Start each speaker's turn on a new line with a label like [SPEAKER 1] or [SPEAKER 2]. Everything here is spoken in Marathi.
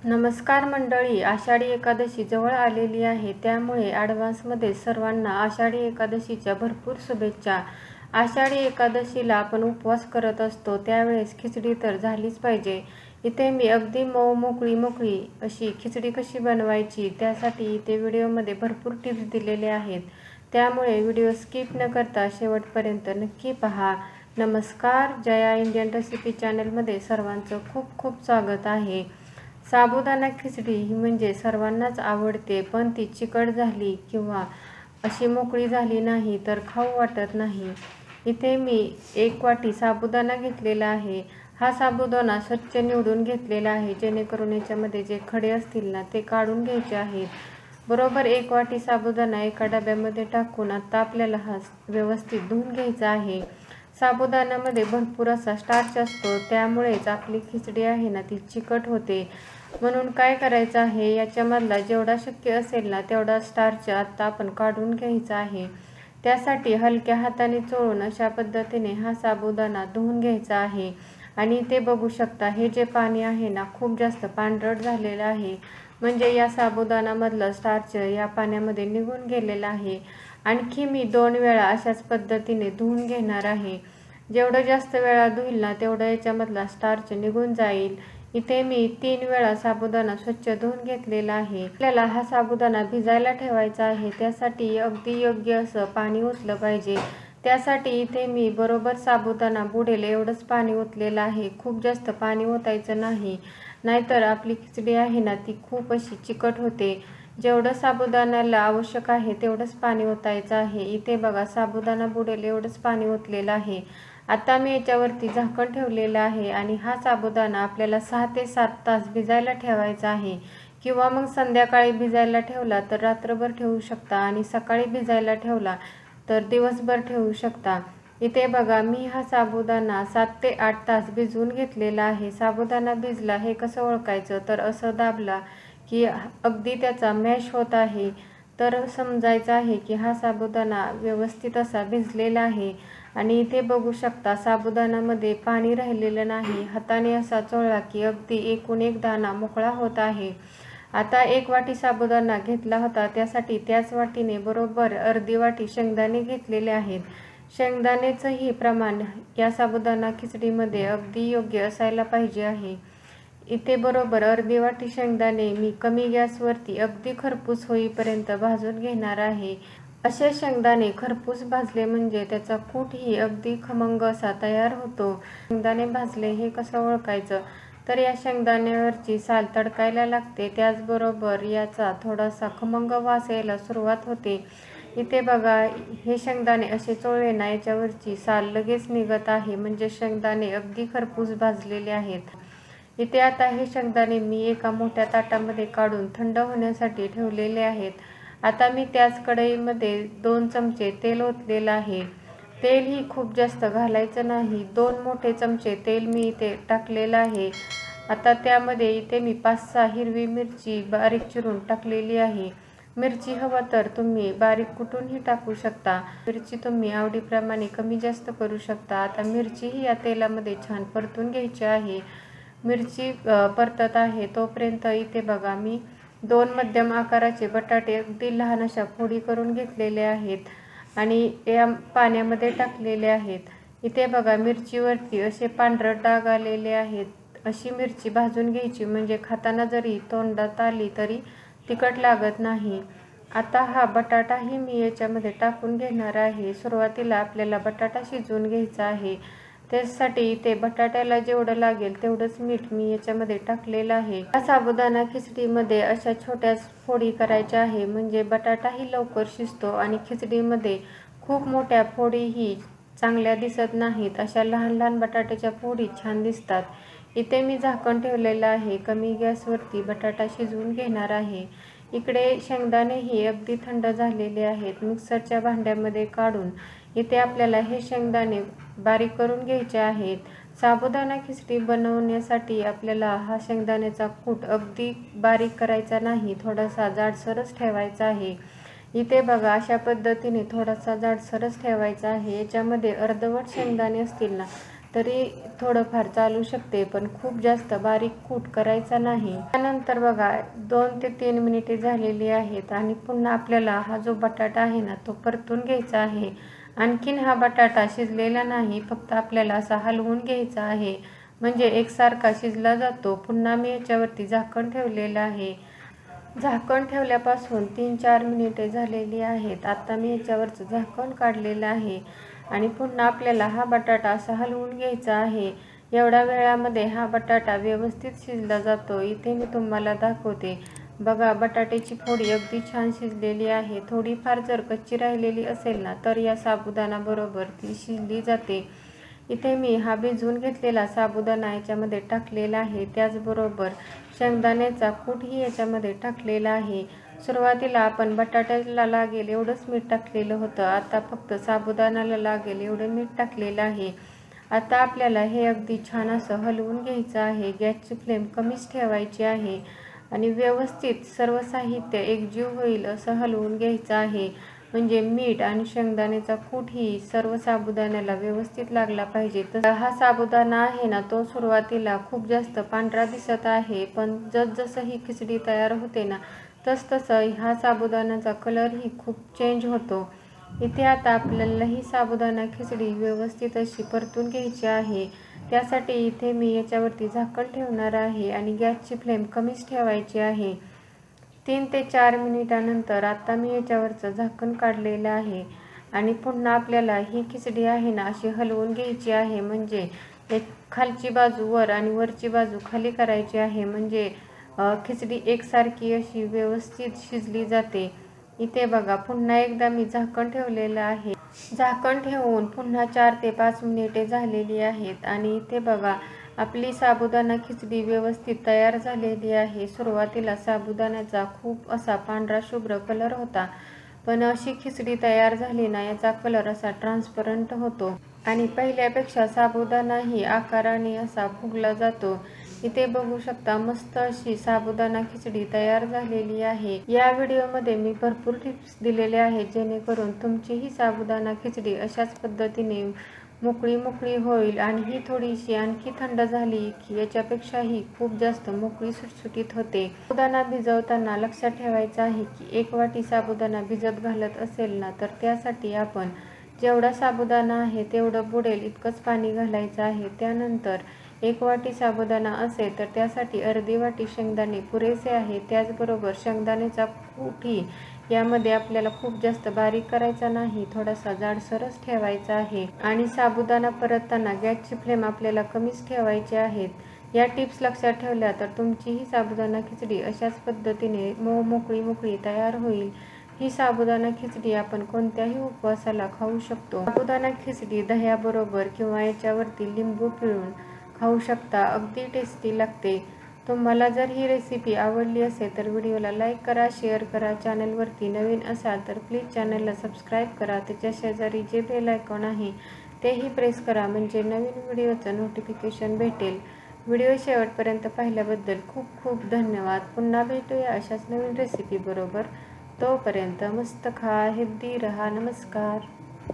[SPEAKER 1] नमस्कार मंडळी, आषाढी एकादशी जवळ आलेली आहे, त्यामुळे ॲडव्हान्समध्ये सर्वांना आषाढी एकादशीच्या भरपूर शुभेच्छा. आषाढी एकादशीला आपण उपवास करत असतो, त्यावेळेस खिचडी तर झालीच पाहिजे. इथे मी अगदी मोकळी अशी खिचडी कशी बनवायची त्यासाठी इथे व्हिडिओमध्ये भरपूर टिप्स दिलेले आहेत, त्यामुळे व्हिडिओ स्किप न करता शेवटपर्यंत नक्की पहा. नमस्कार, जया इंडियन रेसिपी चॅनलमध्ये सर्वांचं खूप खूप स्वागत आहे. साबुदाणा खिचडी ही म्हणजे सर्वांनाच आवडते, पण ती चिकट झाली किंवा अशी मोकळी झाली नाही तर खाऊ वाटत नाही. इथे मी 1 वाटी साबुदाणा घेतलेला आहे. हा साबुदाणा स्वच्छ निवडून घेतलेला आहे, जेणेकरून याच्यामध्ये जे खडे असतील ना ते काढून घ्यायचे आहेत. बरोबर 1 वाटी साबुदाणा एका डब्यामध्ये टाकून आता आपल्याला हा व्यवस्थित धुवून घ्यायचा आहे. साबुदाण्यामध्ये भरपूर असा स्टार्च असतो, त्यामुळेच आपली खिचडी आहे ना ती चिकट होते. म्हणून काय करायचं आहे, याच्यामधला जेवढा शक्य असेल ना तेवढा स्टार्च आता आपण काढून घ्यायचा आहे. त्यासाठी हलक्या हाताने चोळून अशा पद्धतीने हा साबुदाणा धुवून घ्यायचा आहे. आणि ते बघू शकता, हे जे पाणी आहे ना खूप जास्त पांढरट झालेलं आहे, म्हणजे या साबुदाणामधलं स्टार्च या पाण्यामध्ये निघून गेलेलं आहे. आणखी मी 2 वेळा अशाच पद्धतीने धुवून घेणार आहे. जेवढं जास्त वेळा धुईल ना तेवढं याच्यामधला स्टार्च निघून जाईल. इथे मी 3 वेळा साबुदाणा स्वच्छ धुवून घेतलेला आहे. आपल्याला हा साबुदाणा भिजायला ठेवायचा आहे, त्यासाठी अगदी योग्य असं पाणी ओतलं पाहिजे. त्यासाठी इथे मी बरोबर साबुदाणा बुडेल एवढंच पाणी ओतलेलं आहे. खूप जास्त पाणी ओतायचं नाही, नाहीतर आपली खिचडी आहे ना ती खूप अशी चिकट होते. जेवढं साबुदाण्याला आवश्यक आहे तेवढंच पाणी ओतायचं आहे. इथे बघा, साबुदाणा बुडेल एवढंच पाणी ओतलेलं आहे. आता मी याच्यावरती झाकण ठेवलेलं आहे आणि हा साबुदाणा आपल्याला 6 ते 7 तास भिजायला ठेवायचा आहे. किंवा मग संध्याकाळी भिजायला ठेवला तर रात्रभर ठेवू शकता आणि सकाळी भिजायला ठेवला तर दिवसभर ठेवू शकता. इथे बघा, मी हा साबुदाणा 7 ते 8 तास भिजवून घेतलेला आहे. साबुदाणा भिजला हे कसं ओळखायचं, तर असं दाबला की अगदी त्याचा मॅश होत आहे, तर समजायचं आहे की हा साबुदाणा व्यवस्थित असा भिजलेला आहे. आणि इथे बघू शकता, साबुदाण्यामध्ये पाणी राहिलेलं नाही. हाताने असा चोळला की अगदी एकूण एक दाणा मोकळा होत आहे. आता 1 वाटी साबुदाणा घेतला होता, त्यासाठी त्याच वाटीने बरोबर अर्धी वाटी शेंगदाणे घेतलेले आहेत. शेंगदाण्याचंही प्रमाण या साबुदाणा खिचडीमध्ये अगदी योग्य असायला पाहिजे आहे. इथे बरोबर अर्धी वाटी शेंगदाणे मी कमी गॅसवरती अगदी खरपूस होईपर्यंत भाजून घेणार आहे. असे शेंगदाणे खरपूस भाजले म्हणजे त्याचा कूटही अगदी खमंग असा तयार होतो. शेंगदाणे भाजले हे कसं ओळखायचं, तर या शेंगदाण्यावरची साल तडकायला लागते, त्याचबरोबर याचा थोडासा खमंग वास यायला सुरुवात होते. इथे बघा, हे शेंगदाणे असे चोळले ना याच्यावरची साल लगेच निघत आहे, म्हणजे शेंगदाणे अगदी खरपूस भाजलेले आहेत. इथे आता हे शेंगदाणे मी एका मोठ्या ताटामध्ये काढून थंड होण्यासाठी ठेवलेले आहेत. आता मी त्याच कढईमध्ये 2 चमचे तेल ओतलेलं आहे. तेलही खूप जास्त घालायचं नाही, 2 मोठे चमचे तेल मी इथे टाकलेलं आहे. आता त्यामध्ये इथे मी 5-6 हिरवी मिरची बारीक चिरून टाकलेली आहे. मिरची हवं तर तुम्ही बारीक कुटूनही टाकू शकता. मिरची तुम्ही आवडीप्रमाणे कमी जास्त करू शकता. आता मिरचीही या तेलामध्ये छान परतून घ्यायची आहे. मिरची परतत आहे तोपर्यंत इथे बघा, मी 2 मध्यम आकाराचे बटाटे अगदी लहान अशा फोडी करून घेतलेले आहेत आणि या पाण्यामध्ये टाकलेले आहेत. इथे बघा, मिरचीवरती असे पांढरट डाग आलेले आहेत. अशी मिरची भाजून घ्यायची, म्हणजे खाताना जरी तोंडात आली तरी तिखट लागत नाही. आता हा बटाटाही मी याच्यामध्ये टाकून घेणार आहे. सुरुवातीला आपल्याला बटाटा शिजवून घ्यायचा आहे, त्यासाठी इथे बटाट्याला जेवढं लागेल तेवढंच मीठ मी याच्यामध्ये टाकलेलं आहे. या साबुदाणा खिचडीमध्ये अशा छोट्या फोडी करायच्या आहे, म्हणजे बटाटाही लवकर शिजतो आणि खिचडीमध्ये खूप मोठ्या फोडीही चांगल्या दिसत नाहीत. अशा लहान लहान बटाट्याच्या फोडी छान दिसतात. इथे मी झाकण ठेवलेलं आहे. कमी गॅसवरती बटाटा शिजवून घेणार आहे. इकडे शेंगदाणेही अगदी थंड झालेले आहेत. मिक्सरच्या भांड्यामध्ये काढून इथे आपल्याला हे शेंगदाणे बारीक करून घ्यायचे आहेत. साबुदाणा खिचडी बनवण्यासाठी आपल्याला हा शेंगदाण्याचा कूट अगदी बारीक करायचा नाही, थोडासा जाडसरच ठेवायचा आहे. इथे बघा, अशा पद्धतीने थोडासा जाडसरच ठेवायचा आहे. याच्यामध्ये अर्धवट शेंगदाणे असतील ना तरी थोडंफार चालू शकते, पण खूप जास्त बारीक कूट करायचा नाही. त्यानंतर बघा 2 ते 3 मिनिटे झालेली आहेत आणि पुन्हा आपल्याला हा जो बटाटा आहे ना तो परतून घ्यायचा आहे. आणखीन हा बटाटा शिजलेला नाही, फक्त आपल्याला असा हलवून घ्यायचा आहे, म्हणजे एकसारखा शिजला जातो. पुन्हा मी याच्यावरती झाकण ठेवलेलं आहे. झाकण ठेवल्यापासून 3-4 मिनिटे झालेली आहेत. आता मी याच्यावरचं झाकण काढलेलं आहे आणि पुन्हा आपल्याला हा बटाटा असा हलवून घ्यायचा आहे. एवढ्या वेळामध्ये हा बटाटा व्यवस्थित शिजला जातो. इथे मी तुम्हाला दाखवते. बघा, बटाट्याची फोडी अगदी छान शिजलेली आहे. थोडीफार जर कच्ची राहिलेली असेल ना तर या साबुदाणाबरोबर ती शिजली जाते. इथे मी हा भिजवून घेतलेला साबुदाणा याच्यामध्ये टाकलेला आहे. त्याचबरोबर शेंगदाण्याचा कूटही याच्यामध्ये टाकलेला आहे. सुरुवातीला आपण बटाट्याला लागेल एवढंच मीठ टाकलेलं होतं. आता फक्त साबुदाण्याला लागेल एवढं मीठ टाकलेलं आहे. आता आपल्याला हे अगदी छान असं हलवून घ्यायचं आहे. गॅसची फ्लेम कमीच ठेवायची आहे आणि व्यवस्थित सर्व साहित्य एकजीव होईल असं हलवून घ्यायचं आहे. म्हणजे मीठ आणि शेंगदाण्याचा कूटही सर्व साबुदाण्याला व्यवस्थित लागला पाहिजे. तर हा साबुदाणा आहे ना तो सुरुवातीला खूप जास्त पांढरा दिसत आहे, पण जसजसं ही खिचडी तयार होते ना तसतसं हा साबुदाण्याचा कलरही खूप चेंज होतो. इथे आता आपल्याला ही साबुदाणा खिचडी व्यवस्थित अशी परतून घ्यायची आहे. त्यासाठी इथे मी याच्यावरती झाकण ठेवणार आहे आणि गॅसची फ्लेम कमीच ठेवायची आहे. 3 ते 4 मिनिटानंतर आता मी याच्यावरचं झाकण काढलेलं आहे आणि पुन्हा आपल्याला ही खिचडी आहे ना अशी हलवून घ्यायची आहे. म्हणजे खालची बाजू वर आणि वरची बाजू खाली करायची आहे, म्हणजे खिचडी एकसारखी अशी व्यवस्थित शिजली जाते. इथे बघा, पुन्हा एकदा मी झाकण ठेवलेलं आहे. झाकण ठेवून पुन्हा 4 ते 5 मिनिटे झालेली आहेत आणि इथे बघा आपली साबुदाणा खिचडी व्यवस्थित तयार झालेली आहे. सुरुवातीला साबुदाण्याचा खूप असा पांढरा शुभ्र कलर होता, पण अशी खिचडी तयार झाली ना याचा कलर असा ट्रान्सपरंट होतो आणि पहिल्यापेक्षा साबुदाणाही आकाराने असा फुगला जातो. इथे बघू शकता मस्त अशी साबुदाणा खिचडी तयार झालेली आहे. या व्हिडिओमध्ये मी भरपूर टिप्स दिलेले आहेत जेणेकरून तुमचीही साबुदाणा खिचडी अशाच पद्धतीने मोकळी होईल आणि ही थोडीशी आणखी थंड झाली की याच्यापेक्षाही खूप जास्त मोकळी सुटसुटीत होते. साबुदाणा भिजवताना लक्षात ठेवायचं आहे की 1 वाटी साबुदाणा भिजत घालत असेल ना तर त्यासाठी आपण जेवढा साबुदाणा आहे तेवढं बुडेल इतकंच पाणी घालायचं आहे. त्यानंतर 1 वाटी साबुदाणा असेल तर त्यासाठी अर्धी वाटी शेंगदाणे पुरेसे आहे. त्याचबरोबर शेंगदाण्याचा कूटही यामध्ये आपल्याला खूप जास्त बारीक करायचा नाही, थोडासा जाडसरच ठेवायचा आहे आणि साबुदाणा परतताना गॅसची फ्लेम आपल्याला कमीच ठेवायची आहेत. या टिप्स लक्षात ठेवल्या तर तुमचीही साबुदाणा खिचडी अशाच पद्धतीने मोकळी तयार होईल. ही साबुदाणा खिचडी आपण कोणत्याही उपवासाला खाऊ शकतो. साबुदाणा खिचडी दह्याबरोबर किंवा याच्यावरती लिंबू पिळून खाऊ शकता. अगदी टेस्टी लागते. तुम्हाला जर ही रेसिपी आवडली असेल तर व्हिडिओला लाईक करा, शेअर करा. चॅनलवरती नवीन असाल तर प्लीज चॅनलला सबस्क्राईब करा. त्याच्या शेजारी जे बेल आयकॉन आहे तेही प्रेस करा, म्हणजे नवीन व्हिडिओचं नोटिफिकेशन भेटेल. व्हिडिओ शेवटपर्यंत पाहिल्याबद्दल खूप खूप धन्यवाद. पुन्हा भेटूया अशाच नवीन रेसिपी बरोबर. तोपर्यंत मस्त खा, हेल्दी रहा. नमस्कार.